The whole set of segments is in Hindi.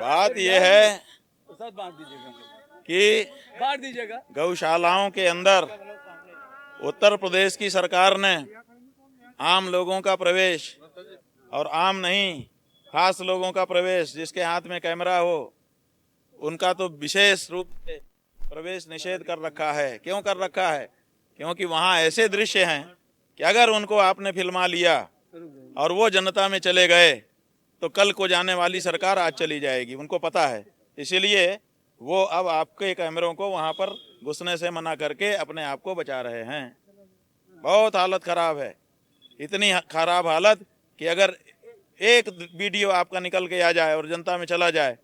बात यह है कि बांट दीजिएगा। गौशालाओं के अंदर उत्तर प्रदेश की सरकार ने आम लोगों का प्रवेश, और आम नहीं, खास लोगों का प्रवेश, जिसके हाथ में कैमरा हो, उनका तो विशेष रूप से प्रवेश निषेध कर रखा है। क्यों कर रखा है? क्योंकि वहाँ ऐसे दृश्य हैं कि अगर उनको आपने फिल्मा लिया और वो जनता में चले गए तो कल को जाने वाली सरकार आज चली जाएगी, उनको पता है। इसीलिए वो अब आपके कैमरों को वहाँ पर घुसने से मना करके अपने आप को बचा रहे हैं। बहुत हालत खराब है, इतनी खराब हालत कि अगर एक वीडियो आपका निकल के आ जाए और जनता में चला जाए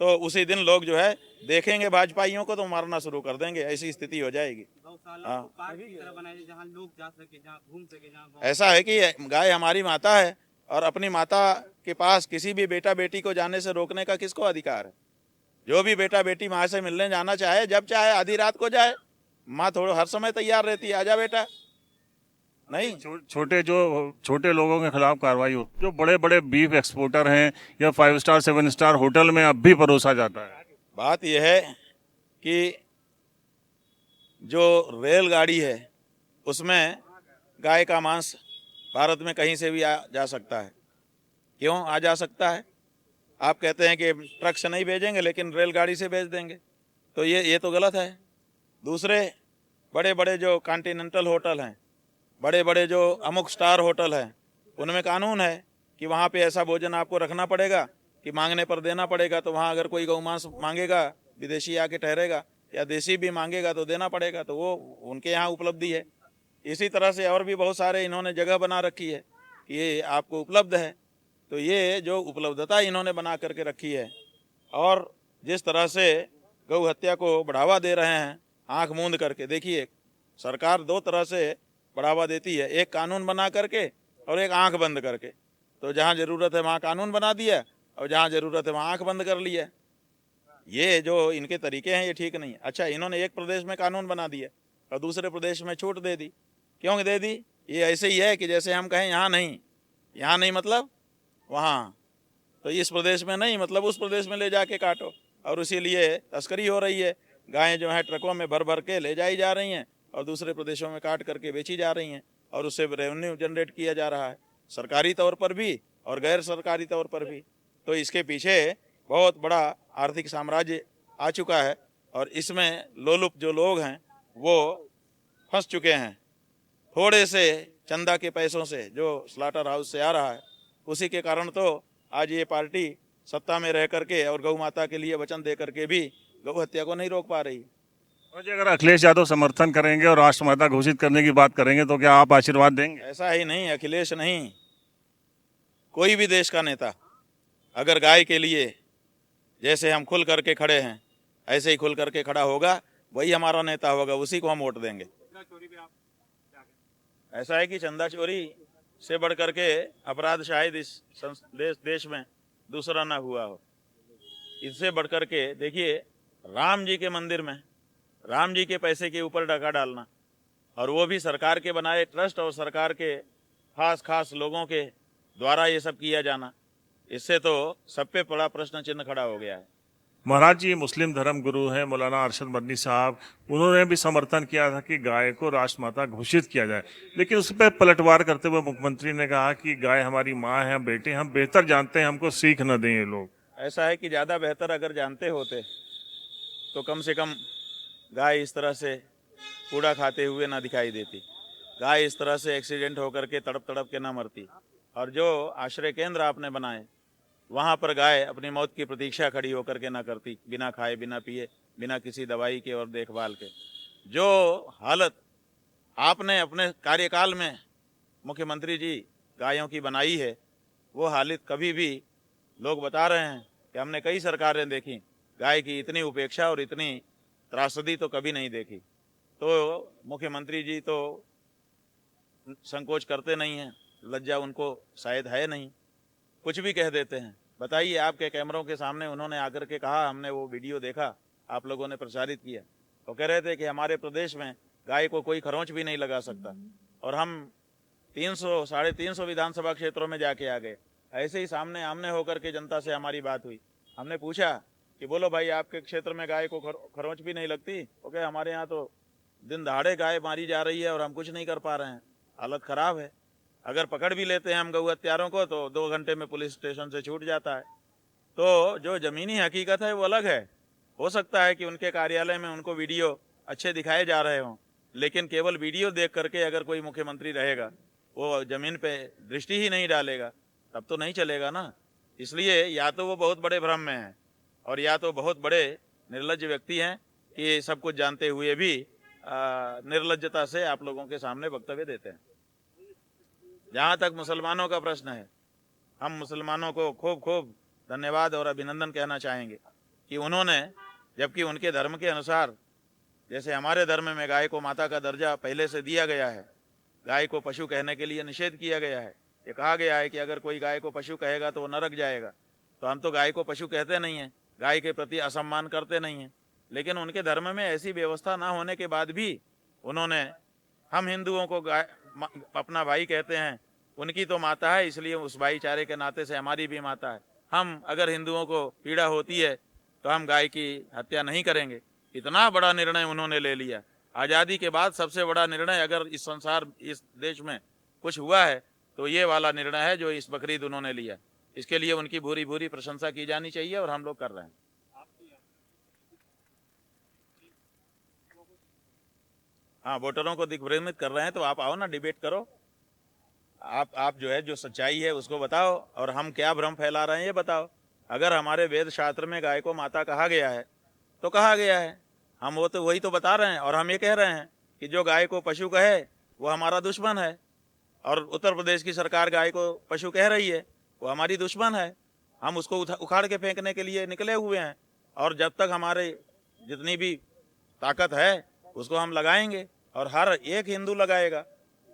तो उसी दिन लोग जो है देखेंगे भाजपाइयों को तो मारना शुरू कर देंगे, ऐसी स्थिति हो जाएगी। हाँ, जहाँ लोग जा सके, जहाँ घूम सके, जहाँ ऐसा है कि गाय हमारी माता है और अपनी माता के पास किसी भी बेटा बेटी को जाने से रोकने का किसको अधिकार है? जो भी बेटा बेटी माँ से मिलने जाना चाहे, जब चाहे आधी रात को जाए, माँ थोड़ा हर समय तैयार रहती है, आजा बेटा। नहीं, छोटे लोगों के खिलाफ कार्रवाई हो। जो बड़े बड़े बीफ एक्सपोर्टर हैं या 5 स्टार 7 स्टार होटल में अब भी परोसा जाता है। बात यह है कि जो रेलगाड़ी है उसमें गाय का मांस भारत में कहीं से भी आ जा सकता है। क्यों आ जा सकता है? आप कहते हैं कि ट्रक से नहीं भेजेंगे लेकिन रेलगाड़ी से भेज देंगे, तो ये तो गलत है। दूसरे बड़े बड़े जो कॉन्टिनेंटल होटल हैं, बड़े बड़े जो अमुक स्टार होटल हैं, उनमें कानून है कि वहाँ पे ऐसा भोजन आपको रखना पड़ेगा कि मांगने पर देना पड़ेगा। तो वहाँ अगर कोई गौमांस मांगेगा, विदेशी आके ठहरेगा, या देसी भी मांगेगा तो देना पड़ेगा, तो वो उनके यहाँ उपलब्धि है। इसी तरह से और भी बहुत सारे इन्होंने जगह बना रखी है कि ये आपको उपलब्ध है। तो ये जो उपलब्धता इन्होंने बना करके रखी है, और जिस तरह से गौ हत्या को बढ़ावा दे रहे हैं आंख मूंद करके, देखिए सरकार दो तरह से बढ़ावा देती है, एक कानून बना करके और एक आंख बंद करके। तो जहाँ ज़रूरत है वहाँ कानून बना दिया और जहाँ ज़रूरत है वहाँ आंख बंद कर लिया। ये जो इनके तरीके हैं ये ठीक नहीं है। अच्छा, इन्होंने एक प्रदेश में कानून बना दिया और दूसरे प्रदेश में छूट दे दी। क्यों दे दी? ये ऐसे ही है कि जैसे हम कहें यहाँ नहीं, यहाँ नहीं मतलब वहाँ, तो इस प्रदेश में नहीं मतलब उस प्रदेश में ले जाके काटो। और इसीलिए तस्करी हो रही है, गायें जो हैं ट्रकों में भर भर के ले जाई जा रही हैं और दूसरे प्रदेशों में काट करके बेची जा रही हैं, और उससे रेवेन्यू जनरेट किया जा रहा है, सरकारी तौर पर भी और गैर सरकारी तौर पर भी। तो इसके पीछे बहुत बड़ा आर्थिक साम्राज्य आ चुका है और इसमें लोलुप जो लोग हैं वो फंस चुके हैं। थोड़े से चंदा के पैसों से जो स्लाटर हाउस से आ रहा है, उसी के कारण तो आज ये पार्टी सत्ता में रह करके और गौ माता के लिए वचन दे करके भी गौ हत्या को नहीं रोक पा रही। और जी, अगर अखिलेश यादव समर्थन करेंगे और राष्ट्रमाता घोषित करने की बात करेंगे तो क्या आप आशीर्वाद देंगे? ऐसा ही नहीं, अखिलेश नहीं, कोई भी देश का नेता अगर गाय के लिए जैसे हम खुल करके खड़े हैं ऐसे ही खुल करके खड़ा होगा, वही हमारा नेता होगा, उसी को हम वोट देंगे। ऐसा है कि चंदा चोरी से बढ़ करके अपराध शायद इस देश में दूसरा ना हुआ हो। इससे बढ़ करके देखिए, राम जी के मंदिर में राम जी के पैसे के ऊपर डाका डालना, और वो भी सरकार के बनाए ट्रस्ट और सरकार के खास लोगों के द्वारा ये सब किया जाना, इससे तो सब पे बड़ा प्रश्न चिन्ह खड़ा हो गया है। महाराज जी मुस्लिम धर्म गुरु हैं मौलाना अरशद मदनी साहब, उन्होंने भी समर्थन किया था कि गाय को राष्ट्रमाता घोषित किया जाए, लेकिन उस पर पलटवार करते हुए मुख्यमंत्री ने कहा कि गाय हमारी माँ है, बेटे, हम बेहतर जानते हैं, हमको सीख न दें ये लोग। ऐसा है कि ज़्यादा बेहतर अगर जानते होते तो कम से कम गाय इस तरह से कूड़ा खाते हुए ना दिखाई देती, गाय इस तरह से एक्सीडेंट होकर के तड़प तड़प के ना मरती। और जो आश्रय केंद्र आपने बनाए वहाँ पर गाय अपनी मौत की प्रतीक्षा खड़ी होकर के ना करती, बिना खाए बिना पिए बिना किसी दवाई के और देखभाल के। जो हालत आपने अपने कार्यकाल में मुख्यमंत्री जी गायों की बनाई है, वो हालत कभी भी लोग बता रहे हैं कि हमने कई सरकारें देखी, गाय की इतनी उपेक्षा और इतनी त्रासदी तो कभी नहीं देखी। तो मुख्यमंत्री जी तो संकोच करते नहीं हैं, लज्जा उनको शायद है नहीं, कुछ भी कह देते हैं। बताइए, आपके कैमरों के सामने उन्होंने आकर के कहा, हमने वो वीडियो देखा, आप लोगों ने प्रसारित किया, वो कह रहे थे कि हमारे प्रदेश में गाय को कोई खरोंच भी नहीं लगा सकता, और हम 300 350 विधानसभा क्षेत्रों में जाके आ गए। ऐसे ही सामने आमने होकर के जनता से हमारी बात हुई हमने पूछा कि बोलो भाई आपके क्षेत्र में गाय को खरोंच भी नहीं लगती? ओके, हमारे यहाँ तो दिन दहाड़े गाय मारी जा रही है और हम कुछ नहीं कर पा रहे हैं, हालत ख़राब है। अगर पकड़ भी लेते हैं हम गऊ हत्यारों को तो 2 घंटे में पुलिस स्टेशन से छूट जाता है। तो जो ज़मीनी हकीकत है वो अलग है। हो सकता है कि उनके कार्यालय में उनको वीडियो अच्छे दिखाए जा रहे हों, लेकिन केवल वीडियो देख करके अगर कोई मुख्यमंत्री रहेगा, वो ज़मीन पे दृष्टि ही नहीं डालेगा, तब तो नहीं चलेगा ना। इसलिए या तो वो बहुत बड़े भ्रम में हैं और या तो बहुत बड़े निर्लज्ज व्यक्ति हैं कि सब कुछ जानते हुए भी निर्लज्जता से आप लोगों के सामने वक्तव्य देते हैं। जहाँ तक मुसलमानों का प्रश्न है, हम मुसलमानों को खूब खूब धन्यवाद और अभिनंदन कहना चाहेंगे कि उन्होंने, जबकि उनके धर्म के अनुसार, जैसे हमारे धर्म में गाय को माता का दर्जा पहले से दिया गया है, गाय को पशु कहने के लिए निषेध किया गया है। ये कहा गया है कि अगर कोई गाय को पशु कहेगा तो वो नरक जाएगा। तो हम तो गाय को पशु कहते नहीं हैं, गाय के प्रति असम्मान करते नहीं हैं। लेकिन उनके धर्म में ऐसी व्यवस्था ना होने के बाद भी उन्होंने, हम हिंदुओं को गाय अपना भाई कहते हैं, उनकी तो माता है, इसलिए उस भाईचारे के नाते से हमारी भी माता है। हम अगर हिंदुओं को पीड़ा होती है तो हम गाय की हत्या नहीं करेंगे। इतना बड़ा निर्णय उन्होंने ले लिया। आज़ादी के बाद सबसे बड़ा निर्णय अगर इस संसार, इस देश में कुछ हुआ है तो ये वाला निर्णय है जो इस बकरीद उन्होंने लिया। इसके लिए उनकी भूरी भूरी प्रशंसा की जानी चाहिए और हम लोग कर रहे हैं। हाँ, वोटरों को दिग्भ्रमित कर रहे हैं तो आप आओ ना, डिबेट करो। आप जो है, जो सच्चाई है उसको बताओ और हम क्या भ्रम फैला रहे हैं ये बताओ। अगर हमारे वेद शास्त्र में गाय को माता कहा गया है तो कहा गया है, हम वो तो वही तो बता रहे हैं। और हम ये कह रहे हैं कि जो गाय को पशु कहे वो हमारा दुश्मन है, और उत्तर प्रदेश की सरकार गाय को पशु कह रही है वो हमारी दुश्मन है। हम उसको उखाड़ के फेंकने के लिए निकले हुए हैं और जब तक हमारे जितनी भी ताकत है उसको हम लगाएंगे और हर एक हिंदू लगाएगा।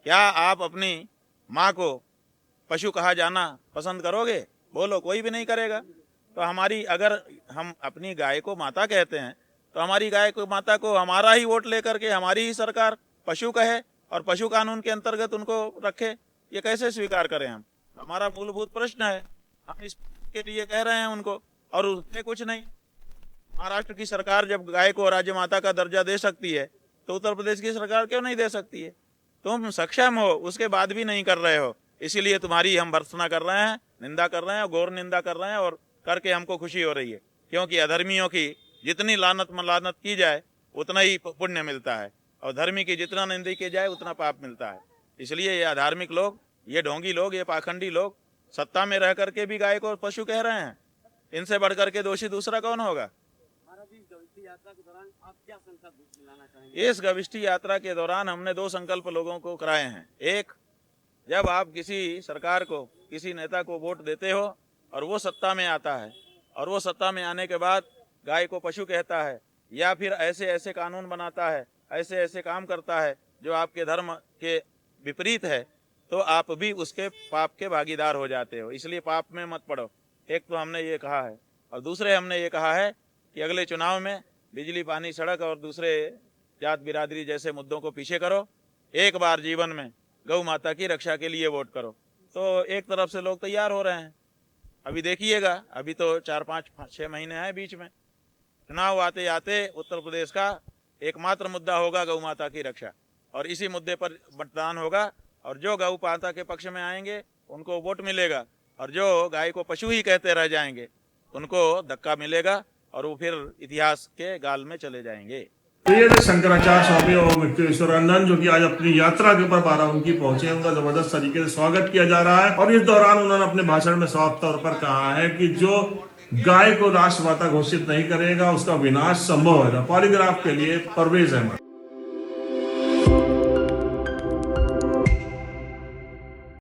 क्या आप अपनी माँ को पशु कहा जाना पसंद करोगे? बोलो, कोई भी नहीं करेगा। तो हमारी, अगर हम अपनी गाय को माता कहते हैं तो हमारी गाय को माता को हमारा ही वोट लेकर के हमारी ही सरकार पशु कहे और पशु कानून के अंतर्गत उनको रखे, ये कैसे स्वीकार करें हम? हमारा मूलभूत प्रश्न है, हम इसके लिए कह रहे हैं उनको, और उसमें कुछ नहीं। महाराष्ट्र की सरकार जब गाय को राज्य माता का दर्जा दे सकती है तो उत्तर प्रदेश की सरकार क्यों नहीं दे सकती है? तुम सक्षम हो, उसके बाद भी नहीं कर रहे हो, इसीलिए तुम्हारी हम भर्त्सना कर रहे हैं, निंदा कर रहे हैं, घोर निंदा कर रहे हैं, और करके हमको खुशी हो रही है। क्योंकि अधर्मियों की जितनी लानत की जाए उतना ही पुण्य मिलता है, और धर्मी की जितना निंदा की जाए उतना पाप मिलता है। इसलिए ये अधार्मिक लोग, ये ढोंगी लोग, ये पाखंडी लोग सत्ता में रह करके भी गाय को पशु कह रहे हैं। इनसे बढ़कर के दोषी दूसरा कौन होगा? यात्रा के दौरान आप क्या संकल्प दिलाना चाहेंगे? इस गविष्ठी यात्रा के दौरान हमने 2 संकल्प लोगों को कराए हैं। एक, जब आप किसी सरकार को, किसी नेता को वोट देते हो और वो सत्ता में आता है और वो सत्ता में आने के बाद गाय को पशु कहता है या फिर ऐसे ऐसे कानून बनाता है, ऐसे ऐसे काम करता है जो आपके धर्म के विपरीत है, तो आप भी उसके पाप के भागीदार हो जाते हो। इसलिए पाप में मत पड़ो। एक तो हमने ये कहा है, और दूसरे हमने ये कहा है कि अगले चुनाव में बिजली, पानी, सड़क और दूसरे जात बिरादरी जैसे मुद्दों को पीछे करो। एक बार जीवन में गौ माता की रक्षा के लिए वोट करो। तो एक तरफ से लोग तैयार हो रहे हैं। अभी देखिएगा, अभी तो 4-5-6 महीने हैं बीच में। चुनाव आते आते उत्तर प्रदेश का एकमात्र मुद्दा होगा गौ माता की रक्षा, और इसी मुद्दे पर मतदान होगा, और जो गौ माता के पक्ष में आएंगे उनको वोट मिलेगा, और जो गाय को पशु ही कहते रह जाएंगे उनको धक्का मिलेगा और वो फिर इतिहास के गाल में चले जाएंगे। तो ये शंकराचार्य स्वामी और मृत्युश्वरानंद जो कि आज अपनी यात्रा के ऊपर बाराबंकी पहुंचे हैं, उनका जबरदस्त तरीके से स्वागत किया जा रहा है। और इस दौरान उन्होंने अपने भाषण में साफ तौर पर कहा है कि जो गाय को राष्ट्रमाता घोषित नहीं करेगा उसका विनाश संभव है। पॉलीग्राफ के लिए परवेज अहमद।